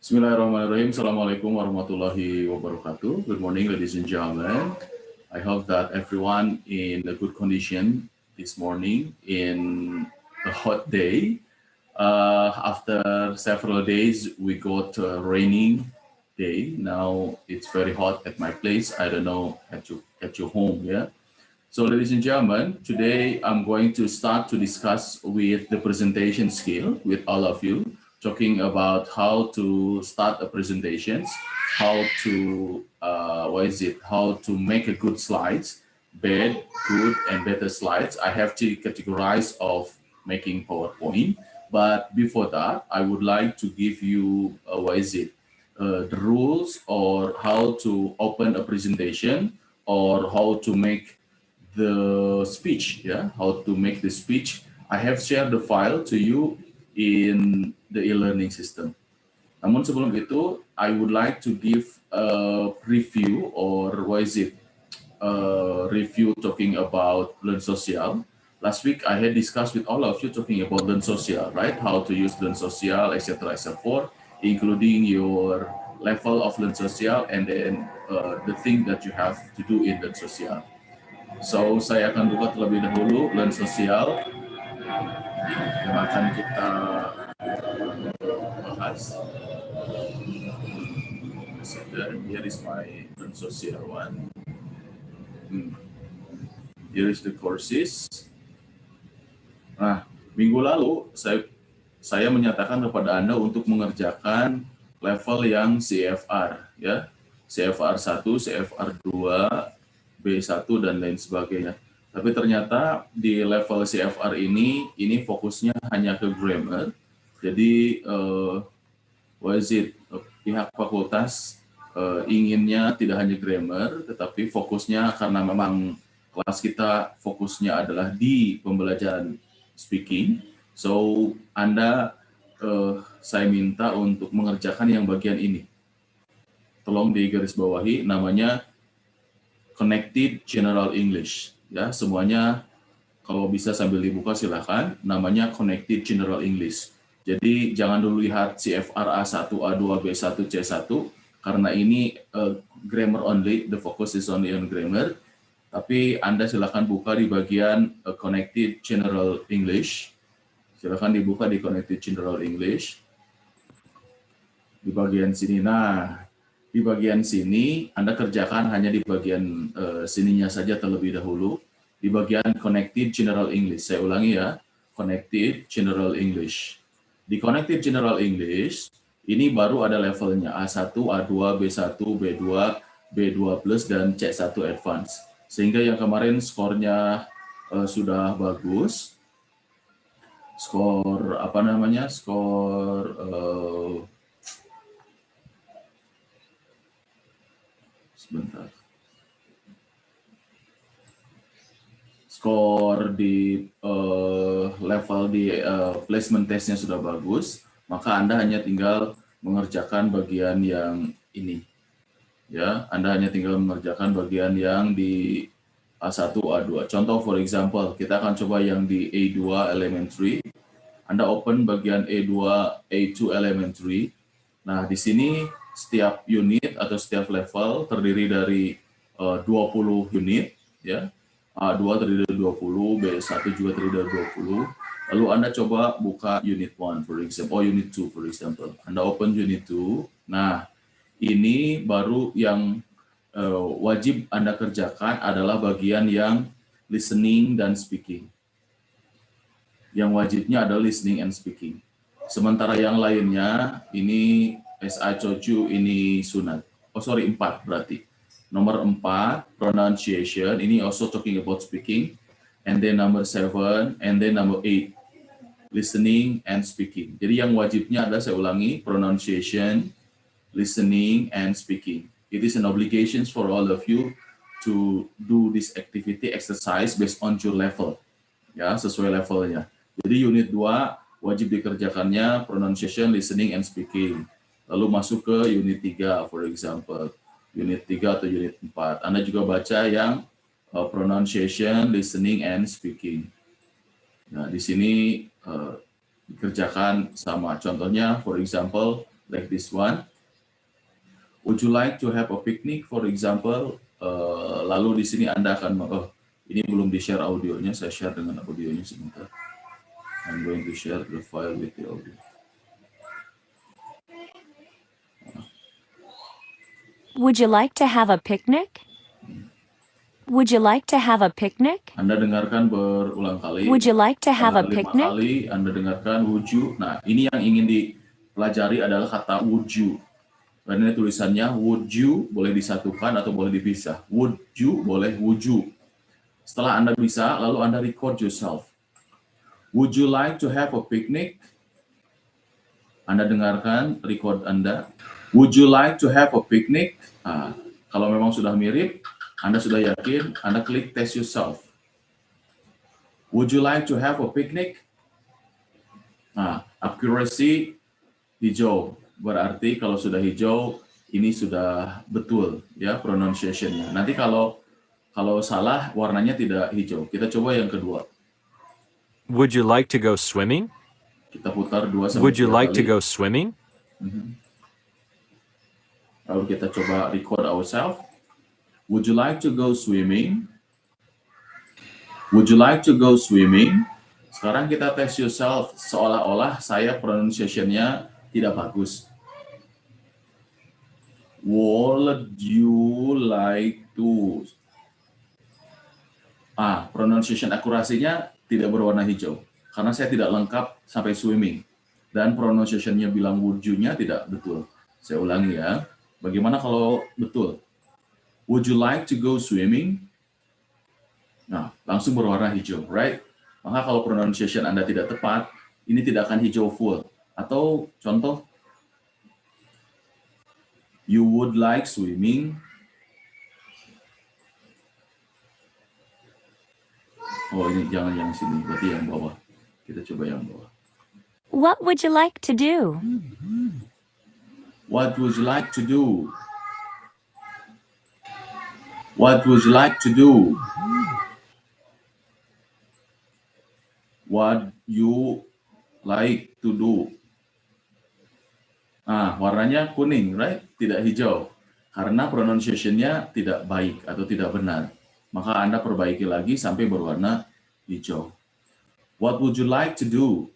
Bismillahirrahmanirrahim. Assalamualaikum warahmatullahi wabarakatuh. Good morning, ladies and gentlemen. I hope that everyone in a good condition this morning in a hot day. After several days, we got a raining day. Now it's very hot at my place. I don't know at your home, yeah. So, ladies and gentlemen, today I'm going to start to discuss with the presentation skill with all of you, talking about how to start a presentation, how to how to make a good slides, bad, good, and better slides. I have to categorize of making PowerPoint, but before that, I would like to give you the rules or how to open a presentation or how to make the speech, how to make the speech. I have shared the file to you in the e-learning system. Namun sebelum itu, I would like to give a review or review talking about Learn Social. Last week, I had discussed with all of you talking about Learn Social, right? How to use Learn Social, etc., etc., including your level of Learn Social and then the thing that you have to do in Learn Social. So, saya akan buka terlebih dahulu Learn Social yang akan kita bahas. Here is my Learn Social one. Here is the courses. Nah, minggu lalu saya menyatakan kepada Anda untuk mengerjakan level yang CFR, ya. CFR 1, CFR 2, B1 dan lain sebagainya. Tapi ternyata di level CFR ini fokusnya hanya ke grammar. Jadi pihak fakultas inginnya tidak hanya grammar, tetapi fokusnya karena memang kelas kita fokusnya adalah di pembelajaran speaking. So saya minta untuk mengerjakan yang bagian ini. Tolong digarisbawahi, namanya Connected General English, ya. Semuanya kalau bisa sambil dibuka silakan. Namanya Connected General English. Jadi jangan dulu lihat CFR A1, A2, B1, C1 karena ini grammar only, the focus is only on grammar. Tapi Anda silakan buka di bagian Connected General English. Silakan dibuka di Connected General English. Di bagian sini. Nah, di bagian sini, Anda kerjakan hanya di bagian sininya saja terlebih dahulu. Di bagian Connected General English. Saya ulangi ya, Connected General English. Di Connected General English, ini baru ada levelnya A1, A2, B1, B2, B2+, dan C1 Advance. Sehingga yang kemarin skornya sudah bagus. Skor, sebentar. Skor di level di placement testnya sudah bagus, maka Anda hanya tinggal mengerjakan bagian yang ini. Ya, Anda hanya tinggal mengerjakan bagian yang di A1, A2. Contoh, for example, kita akan coba yang di A2 Elementary. Anda open bagian A2 Elementary. Nah, di sini setiap unit atau setiap level terdiri dari 20 unit, ya. A2 terdiri dari 20, B1 juga terdiri dari 20. Lalu Anda coba buka unit 1, for example, unit 2, for example. Anda open unit 2. Nah, ini baru yang wajib Anda kerjakan adalah bagian yang listening dan speaking. Yang wajibnya adalah listening and speaking. Sementara yang lainnya, ini as I told you, ini sunat. 4 berarti. Nomor 4, pronunciation, ini also talking about speaking. And then number 7, and then number 8, listening and speaking. Jadi yang wajibnya adalah, saya ulangi, pronunciation, listening, and speaking. It is an obligation for all of you to do this activity exercise based on your level. Ya, sesuai levelnya. Jadi unit 2 wajib dikerjakannya pronunciation, listening, and speaking. Lalu masuk ke unit 3, for example. Unit 3 atau unit 4. Anda juga baca yang pronunciation, listening, and speaking. Nah, di sini dikerjakan sama. Contohnya, for example, like this one. Would you like to have a picnic, for example? Lalu di sini Anda akan, ini belum di-share audionya, saya share dengan audionya sebentar. I'm going to share the file with the audio. Would you like to have a picnic? Would you like to have a picnic? Anda dengarkan berulang kali. Would you like to have a 5 picnic? kali Anda dengarkan would you. Nah, ini yang ingin dipelajari adalah kata would you. Karena tulisannya would you boleh disatukan atau boleh dipisah. Would you boleh would you. Setelah Anda bisa, lalu Anda record yourself. Would you like to have a picnic? Anda dengarkan record Anda. Would you like to have a picnic? Nah, kalau memang sudah mirip, Anda sudah yakin, Anda klik test yourself. Would you like to have a picnic? Nah, accuracy hijau. Berarti kalau sudah hijau, ini sudah betul ya pronunciation-nya. Nanti kalau salah, warnanya tidak hijau. Kita coba yang kedua. Would you like to go swimming? Kita putar 2 sampai 3 Would you like to kali. go swimming? Lalu kita coba record ourselves. Would you like to go swimming? Would you like to go swimming? Sekarang kita test yourself seolah-olah saya pronunciation-nya tidak bagus. Would you like to? Pronunciation akurasinya tidak berwarna hijau. Karena saya tidak lengkap sampai swimming. Dan pronunciation-nya bilang would you-nya tidak betul. Saya ulangi ya. Bagaimana kalau betul? Would you like to go swimming? Nah, langsung berwarna hijau, right? Maka kalau pronunciation Anda tidak tepat, ini tidak akan hijau full. Atau contoh, you would like swimming. Oh, ini jangan yang sini, berarti yang bawah. Kita coba yang bawah. What would you like to do? What would you like to do? What would you like to do? What you like to do? Warnanya kuning, right? Tidak hijau. Karena pronunciation-nya tidak baik atau tidak benar. Maka Anda perbaiki lagi sampai berwarna hijau. What would you like to do?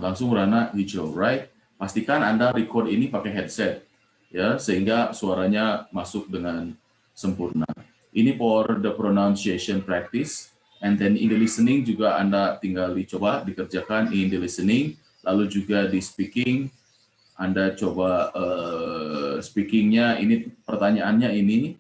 Langsung warna hijau, right? Pastikan Anda record ini pakai headset, ya, sehingga suaranya masuk dengan sempurna. Ini for the pronunciation practice, and then in the listening juga Anda tinggal dicoba dikerjakan in the listening, lalu juga di speaking, Anda coba speakingnya ini pertanyaannya ini,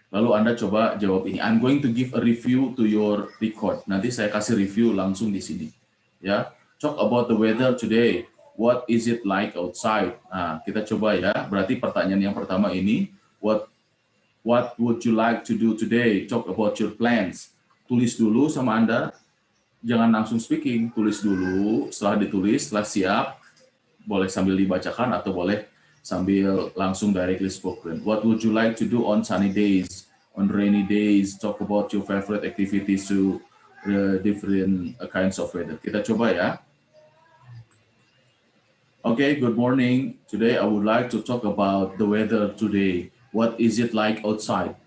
lalu Anda coba jawab ini. I'm going to give a review to your record. Nanti saya kasih review langsung di sini, ya. Talk about the weather today. What is it like outside? Kita coba ya. Berarti pertanyaan yang pertama ini, what would you like to do today? Talk about your plans. Tulis dulu sama Anda. Jangan langsung speaking, tulis dulu. Setelah ditulis, setelah siap, boleh sambil dibacakan atau boleh sambil langsung directly spoken. What would you like to do on sunny days, on rainy days? Talk about your favorite activities to different kinds of weather. Kita coba ya. Okay, good morning. Today I would like to talk about the weather today. What is it like outside?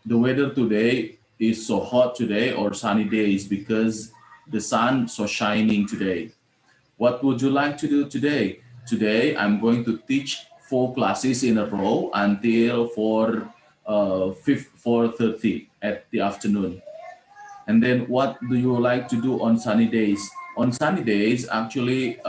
The weather today is so hot today or sunny days because the sun so shining today. What would you like to do today? Today I'm going to teach 4 classes in a row until 4:30 at the afternoon. And then what do you like to do on sunny days? On sunny days, actually,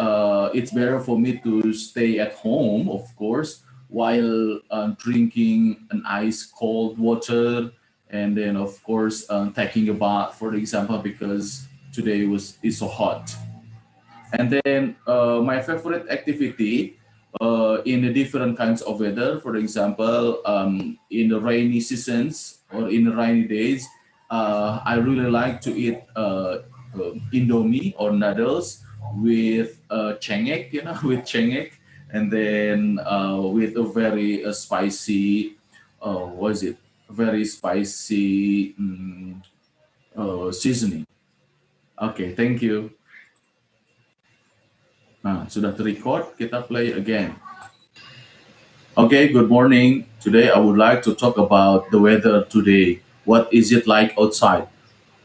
it's better for me to stay at home, of course, while drinking an ice cold water, and then, of course, taking a bath, for example, because today is so hot. And then my favorite activity in the different kinds of weather, for example, in the rainy seasons or in the rainy days, I really like to eat Indomie or noodles with cengek, with cengek, and then with a very spicy, very spicy seasoning. Okay, thank you. Nah, sudah terrecord, kita play again. Okay, good morning. Today I would like to talk about the weather today. What is it like outside?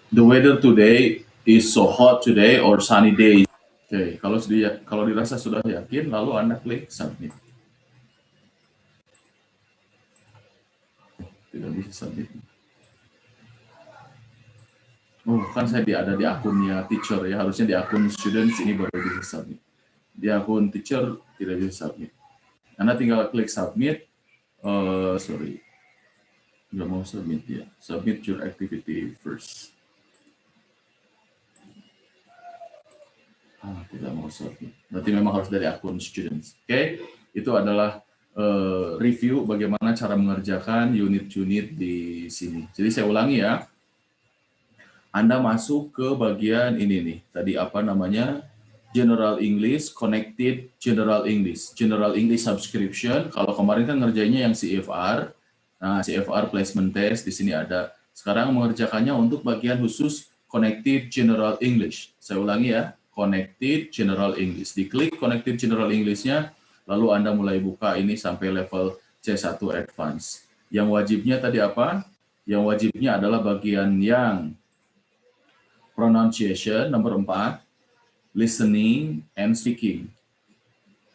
The weather today is so hot today or sunny day. Oke, kalau dirasa sudah yakin, lalu Anda klik submit. Tidak bisa submit. Oh, kan saya ada di akunnya teacher ya, harusnya di akun students ini baru bisa submit. Di akun teacher tidak bisa submit. Anda tinggal klik submit. Sorry, nggak mau submit ya. Submit your activity first. Tidak mau submit. Berarti memang harus dari akun students. Oke, itu adalah review bagaimana cara mengerjakan unit-unit di sini. Jadi saya ulangi ya. Anda masuk ke bagian ini nih. Tadi apa namanya? General English, Connected General English. General English Subscription. Kalau kemarin kan ngerjainnya yang CFR. Nah, CFR Placement Test di sini ada. Sekarang mengerjakannya untuk bagian khusus Connected General English. Saya ulangi ya. Connected General English. Diklik Connected General English-nya, lalu Anda mulai buka ini sampai level C1 Advance. Yang wajibnya tadi apa? Yang wajibnya adalah bagian yang pronunciation, nomor 4, listening, and speaking.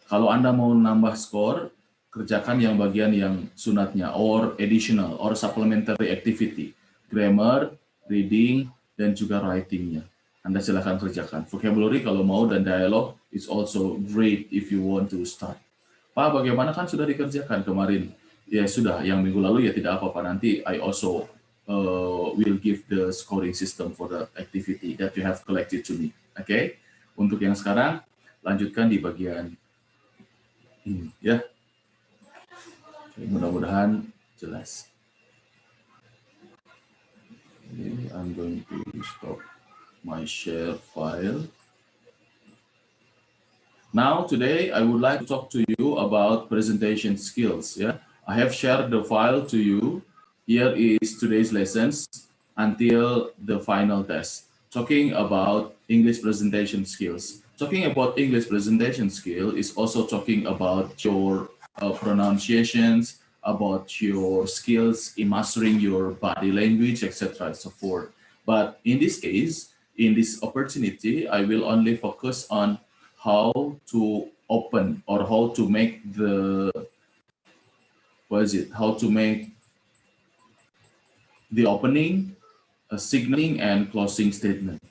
Kalau Anda mau nambah skor, kerjakan yang bagian yang sunatnya, or additional, or supplementary activity. Grammar, reading, dan juga writing-nya. Anda silakan kerjakan. Vocabulary kalau mau dan dialog is also great if you want to start. Pak, bagaimana kan sudah dikerjakan kemarin? Ya sudah, yang minggu lalu ya tidak apa-apa. Nanti I also will give the scoring system for the activity that you have collected to me. Oke? Untuk yang sekarang, lanjutkan di bagian ini ya. Mudah-mudahan jelas. Okay, I'm going to stop my share file. Now, today, I would like to talk to you about presentation skills. Yeah, I have shared the file to you. Here is today's lessons until the final test. Talking about English presentation skills. Talking about English presentation skill is also talking about your pronunciations, about your skills in mastering your body language, etc. and so forth. But in this case, in this opportunity, I will only focus on how to open or how to make the, how to make the opening, signaling, and closing statement.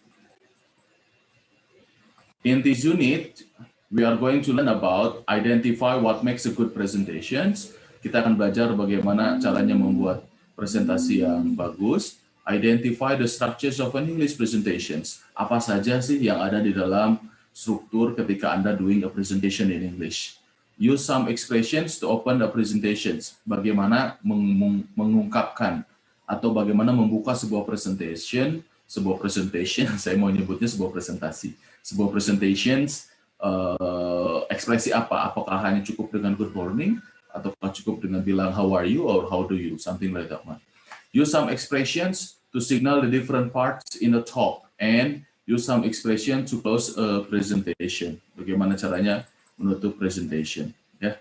In this unit, we are going to learn about identify what makes a good presentations. Kita akan belajar bagaimana caranya membuat presentasi yang bagus. Identify the structures of an English presentations. Apa saja sih yang ada di dalam struktur ketika Anda doing a presentation in English. Use some expressions to open the presentations. Bagaimana mengungkapkan atau bagaimana membuka sebuah presentation, saya mau nyebutnya sebuah presentasi. Sebuah presentations, ekspresi apa? Apakah hanya cukup dengan good morning? Ataukah cukup dengan bilang how are you or how do you? Something like that one. Use some expressions to signal the different parts in a talk and use some expression to close a presentation. Bagaimana caranya menutup presentation? Ya,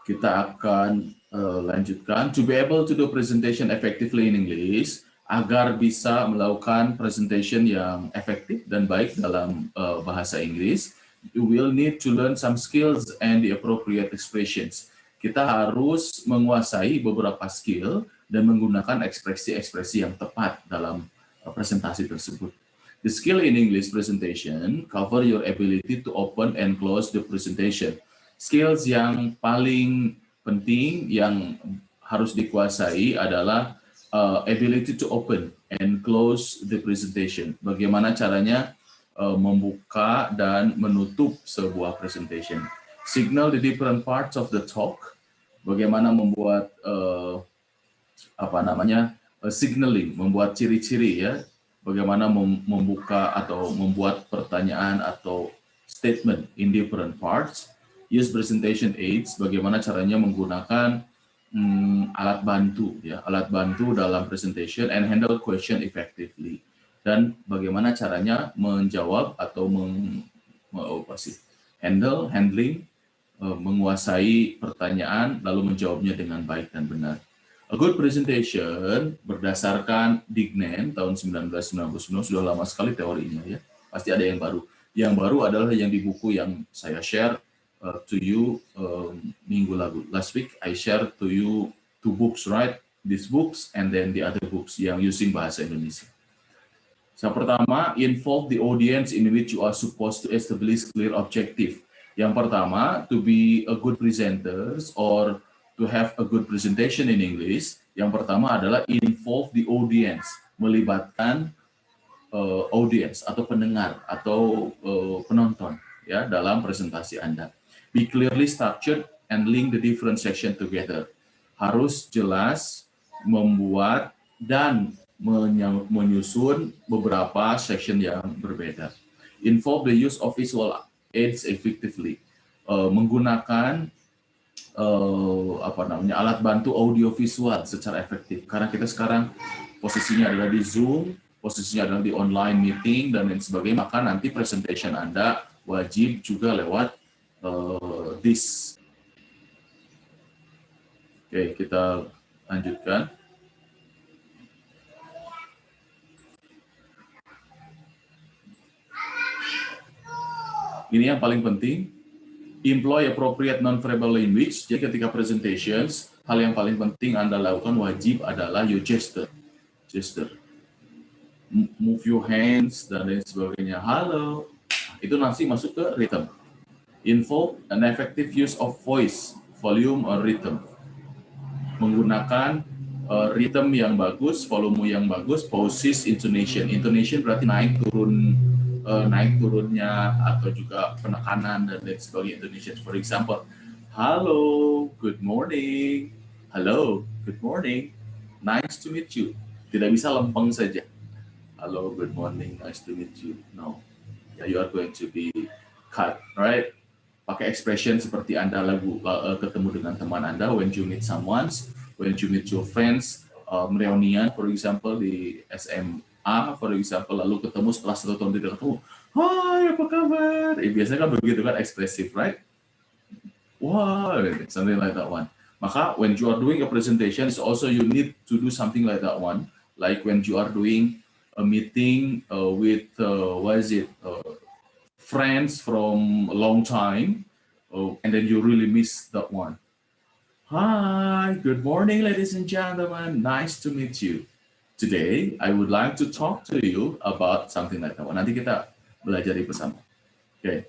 kita akan lanjutkan. To be able to do presentation effectively in English, agar bisa melakukan presentation yang efektif dan baik dalam bahasa Inggris, you will need to learn some skills and the appropriate expressions. Kita harus menguasai beberapa skill dan menggunakan ekspresi-ekspresi yang tepat dalam presentasi tersebut. The skill in English presentation cover your ability to open and close the presentation. Skills yang paling penting yang harus dikuasai adalah ability to open and close the presentation. Bagaimana caranya membuka dan menutup sebuah presentation. Signal the different parts of the talk. Bagaimana membuat signaling, membuat ciri-ciri ya. Bagaimana membuka atau membuat pertanyaan atau statement in different parts. Use presentation aids, bagaimana caranya menggunakan alat bantu ya, alat bantu dalam presentation and handle question effectively. Dan bagaimana caranya menjawab atau pasif. Handle, handling, menguasai pertanyaan lalu menjawabnya dengan baik dan benar. A good presentation berdasarkan Dignan tahun 1999, sudah lama sekali teorinya ya. Pasti ada yang baru. Yang baru adalah yang di buku yang saya share to you minggu lalu. Last week I share to you 2 books, right? These books and then the other books yang using bahasa Indonesia. Yang pertama, involve the audience in which you are supposed to establish clear objective. Yang pertama, to be a good presenters or to have a good presentation in English, yang pertama adalah involve the audience, melibatkan audience atau pendengar atau penonton ya dalam presentasi Anda. Be clearly structured and link the different section together. Harus jelas, membuat dan menyusun beberapa section yang berbeda. Involve the use of visual aids effectively. Menggunakan alat bantu audiovisual secara efektif. Karena kita sekarang posisinya adalah di Zoom, posisinya adalah di online meeting dan lain sebagainya, maka nanti presentation Anda wajib juga lewat this. Oke, kita lanjutkan. Ini yang paling penting. Employ appropriate non-verbal language. Jadi ketika presentations, hal yang paling penting Anda lakukan wajib adalah your gesture. Move your hands dan lain sebagainya. Halo. Itu nanti masuk ke rhythm. Involve an effective use of voice, volume or rhythm. Menggunakan rhythm yang bagus, volume yang bagus, pauses, intonation. Intonation berarti naik turunnya atau juga penekanan dan lain sebagainya. Indonesia, for example, hello, good morning, hello, good morning, nice to meet you. Tidak bisa lempeng saja. Hello, good morning, nice to meet you. No, yeah, you are going to be cut, right? Pakai expression seperti Anda ketemu dengan teman Anda, when you meet someone, when you meet your friends, reunian, for example, di SMA. For example, lalu ketemu setelah 1 tahun tidak ketemu, hai apa kabar? Biasanya kan begitu kan, ekspresif, right? Wow, something like that one. Maka when you are doing a presentation, also you need to do something like that one. Like when you are doing a meeting with friends from a long time, and then you really miss that one. Hi, good morning, ladies and gentlemen. Nice to meet you. Today, I would like to talk to you about something like that. Nanti kita belajar bersama. Oke.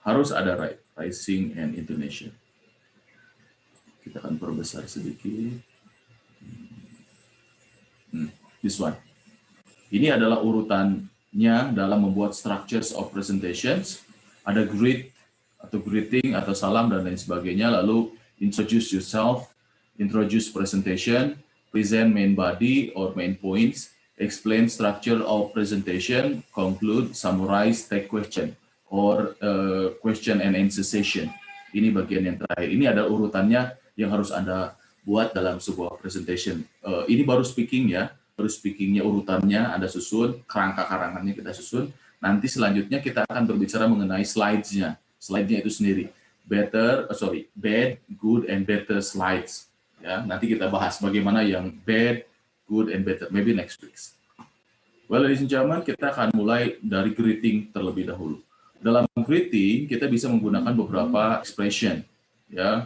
Harus ada rising and intonation. Kita akan perbesar sedikit. This one. Ini adalah urutannya dalam membuat structures of presentations. Ada greet atau greeting atau salam dan lain sebagainya. Lalu introduce yourself, introduce presentation, present main body or main points, explain structure of presentation, conclude, summarize, take question, or question and answer session. Ini bagian yang terakhir. Ini ada urutannya yang harus Anda buat dalam sebuah presentation. Ini baru speaking ya, baru speakingnya urutannya Anda susun, kerangka-karangannya kita susun. Nanti selanjutnya kita akan berbicara mengenai slides-nya. Slide-nya itu sendiri. Bad, good, and better slides. Ya, nanti kita bahas bagaimana yang bad, good, and better. Maybe next week. Well, ladies and gentlemen, kita akan mulai dari greeting terlebih dahulu. Dalam greeting, kita bisa menggunakan beberapa expression. Ya.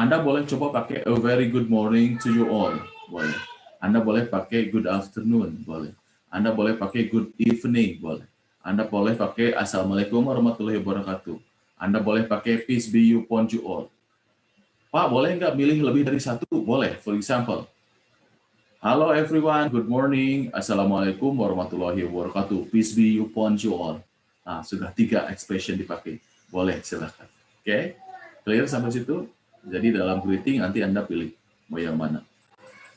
Anda boleh coba pakai a very good morning to you all. Boleh. Anda boleh pakai good afternoon. Boleh. Anda boleh pakai good evening. Boleh. Anda boleh pakai Assalamualaikum warahmatullahi wabarakatuh. Anda boleh pakai peace be upon you all. Pak, boleh nggak milih lebih dari satu? Boleh. For example, hello everyone, good morning. Assalamualaikum warahmatullahi wabarakatuh. Peace be upon you all. Nah, sudah 3 expression dipakai. Boleh, silakan. Oke, clear sampai situ? Jadi dalam greeting nanti Anda pilih mau yang mana.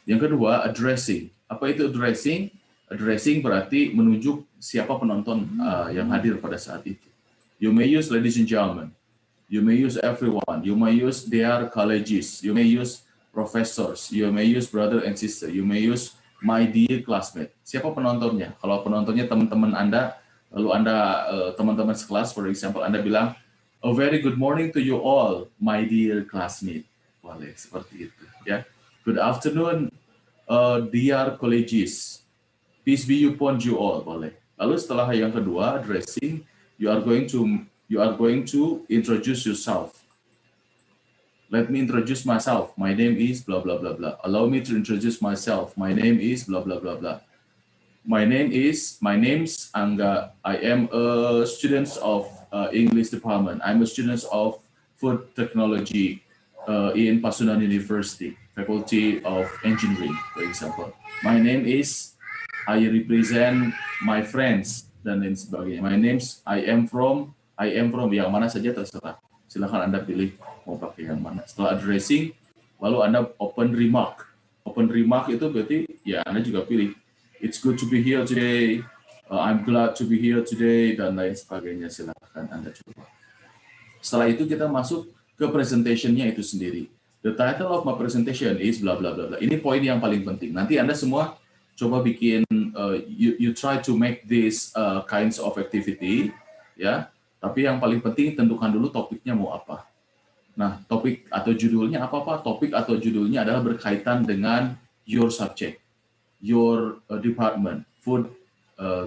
Yang kedua, addressing. Apa itu addressing? Addressing berarti menunjuk siapa penonton yang hadir pada saat itu. You may use ladies and gentlemen. You may use everyone. You may use their colleagues. You may use professors, you may use brother and sister, you may use my dear classmate. Siapa penontonnya? Kalau penontonnya teman-teman Anda, lalu Anda teman-teman sekelas, for example, Anda bilang, a very good morning to you all, my dear classmate. Boleh seperti itu, ya. Good afternoon, dear colleagues. Peace be upon you all, boleh. Lalu setelah yang kedua, addressing, you are going to introduce yourself. Let me introduce myself. My name is blah blah blah blah. Allow me to introduce myself. My name is blah blah blah blah. My name's Angga. I am a student of English department. I'm a student of food technology in Pasundan University, Faculty of Engineering, for example. My name is, I represent my friends, dan lain sebagainya. My name's, I am from, yang mana saja terserah. Silakan Anda pilih mau pakai yang mana. Setelah addressing, lalu Anda open remark. Open remark itu berarti ya Anda juga pilih. It's good to be here today. I'm glad to be here today, dan lain sebagainya. Silakan Anda coba. Setelah itu kita masuk ke presentation-nya itu sendiri. The title of my presentation is bla bla bla bla. Ini poin yang paling penting. Nanti Anda semua coba bikin you try to make this kinds of activity, ya. Tapi yang paling penting tentukan dulu topiknya mau apa. Nah, topik atau judulnya apa-apa, topik atau judulnya adalah berkaitan dengan your subject, your department, food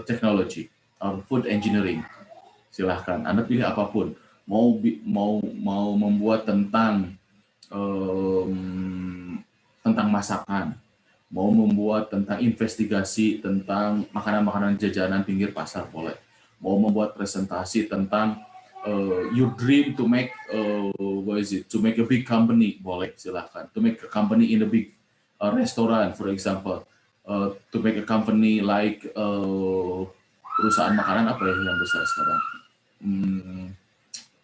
technology or food engineering. Silahkan, Anda pilih apapun. Mau membuat tentang masakan, mau membuat tentang investigasi tentang makanan-makanan jajanan pinggir pasar, boleh. Mau membuat presentasi tentang your dream to make to make a big company, boleh, silahkan. To make a company in a big restaurant, for example. To make a company like perusahaan makanan apa ya yang besar sekarang?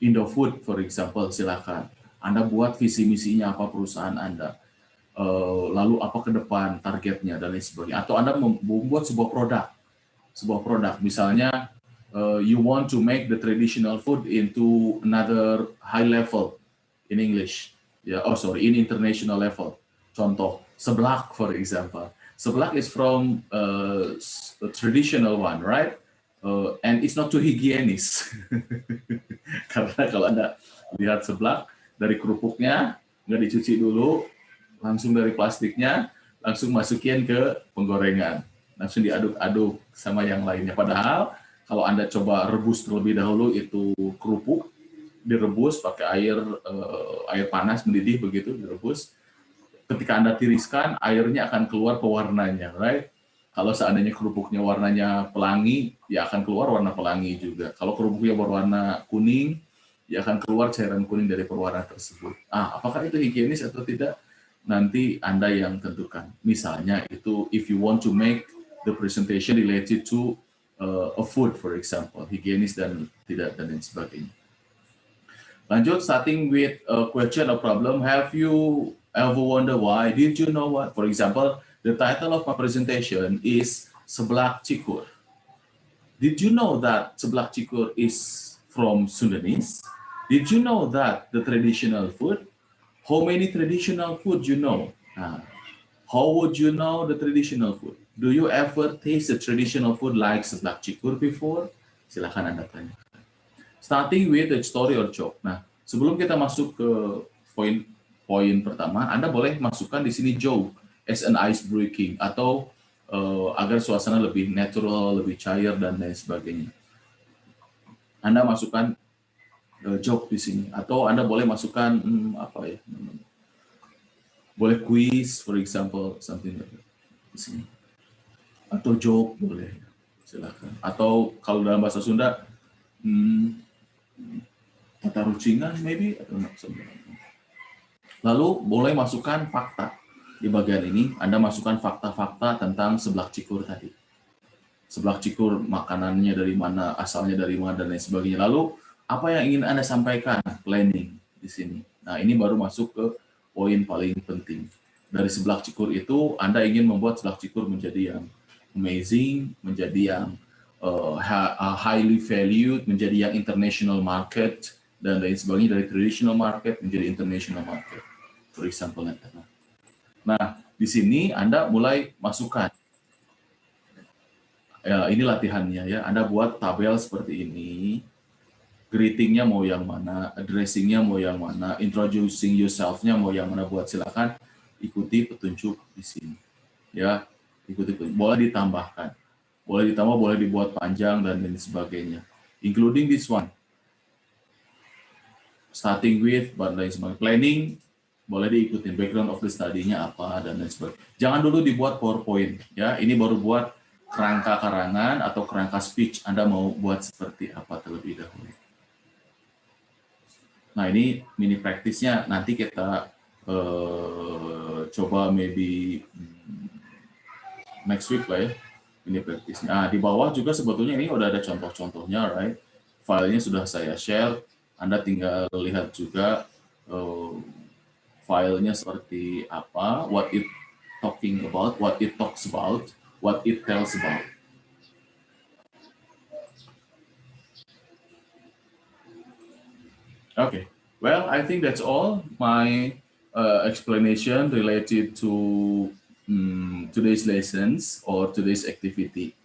Indofood, for example, silahkan. Anda buat visi misinya apa perusahaan Anda. Lalu apa ke depan targetnya dan lain sebagainya. Atau Anda membuat sebuah produk. Misalnya you want to make the traditional food into another high level in English, in international level. Contoh, seblak, for example. Seblak is from a traditional one, right? And it's not too hygienic. Karena kalau Anda lihat seblak, dari kerupuknya nggak dicuci dulu, langsung dari plastiknya, langsung masukin ke penggorengan. Langsung diaduk-aduk sama yang lainnya. Padahal kalau Anda coba rebus terlebih dahulu itu kerupuk, direbus pakai air panas mendidih begitu, direbus. Ketika Anda tiriskan, airnya akan keluar pewarnanya, right? Kalau seandainya kerupuknya warnanya pelangi, ya akan keluar warna pelangi juga. Kalau kerupuknya berwarna kuning, ya akan keluar cairan kuning dari pewarna tersebut. Apakah itu higienis atau tidak? Nanti Anda yang tentukan. Misalnya itu, if you want to make the presentation related to a food, for example, higienis dan tidak dan lain sebagainya. Lanjut, starting with a question or problem. Have you ever wonder why? Did you know what? For example, the title of my presentation is Seblak Cikur. Did you know that Seblak Cikur is from Sundanese? Did you know that the traditional food? How many traditional food you know? How would you know the traditional food? Do you ever taste the traditional food like seblak cikur before? Silakan Anda tanya. Starting with the story or joke. Nah, sebelum kita masuk ke poin pertama, Anda boleh masukkan di sini joke as an ice breaking atau agar suasana lebih natural, lebih cair dan lain sebagainya. Anda masukkan joke di sini atau Anda boleh masukkan boleh quiz, for example, something like that di sini. Atau joke boleh, silakan. Atau kalau dalam bahasa Sunda, tata rucingan maybe atau something. Lalu boleh masukkan fakta di bagian ini. Anda masukkan fakta-fakta tentang seblak cikur tadi. Seblak cikur makanannya dari mana, asalnya dari mana dan lain sebagainya. Lalu apa yang ingin Anda sampaikan? Planning di sini. Nah, ini baru masuk ke poin paling penting. Dari seblak cikur itu, Anda ingin membuat seblak cikur menjadi yang amazing, menjadi yang highly valued, menjadi yang international market, dan lain sebagainya. Dari traditional market menjadi international market. For example, Nah, di sini Anda mulai masukkan. Ya, ini latihannya ya. Anda buat tabel seperti ini. Greeting-nya mau yang mana, addressing-nya mau yang mana, introducing yourself-nya mau yang mana, buat silakan ikuti petunjuk di sini. Ya, ikuti petunjuk. Boleh ditambahkan. Boleh ditambah, boleh dibuat panjang dan lain sebagainya. Including this one. Starting with, dan lain sebagainya. Planning, boleh diikutin. Background of the study-nya apa, dan lain sebagainya. Jangan dulu dibuat PowerPoint. Ya, ini baru buat kerangka karangan atau kerangka speech. Anda mau buat seperti apa terlebih dahulu. Nah, ini mini praktisnya nanti kita coba maybe next week lah ya, mini praktisnya. Nah, di bawah juga sebetulnya ini udah ada contoh-contohnya, right? Filenya sudah saya share, Anda tinggal lihat juga filenya seperti apa, what it talking about, what it talks about, what it tells about. Okay, well, I think that's all my explanation related to today's lessons or today's activity.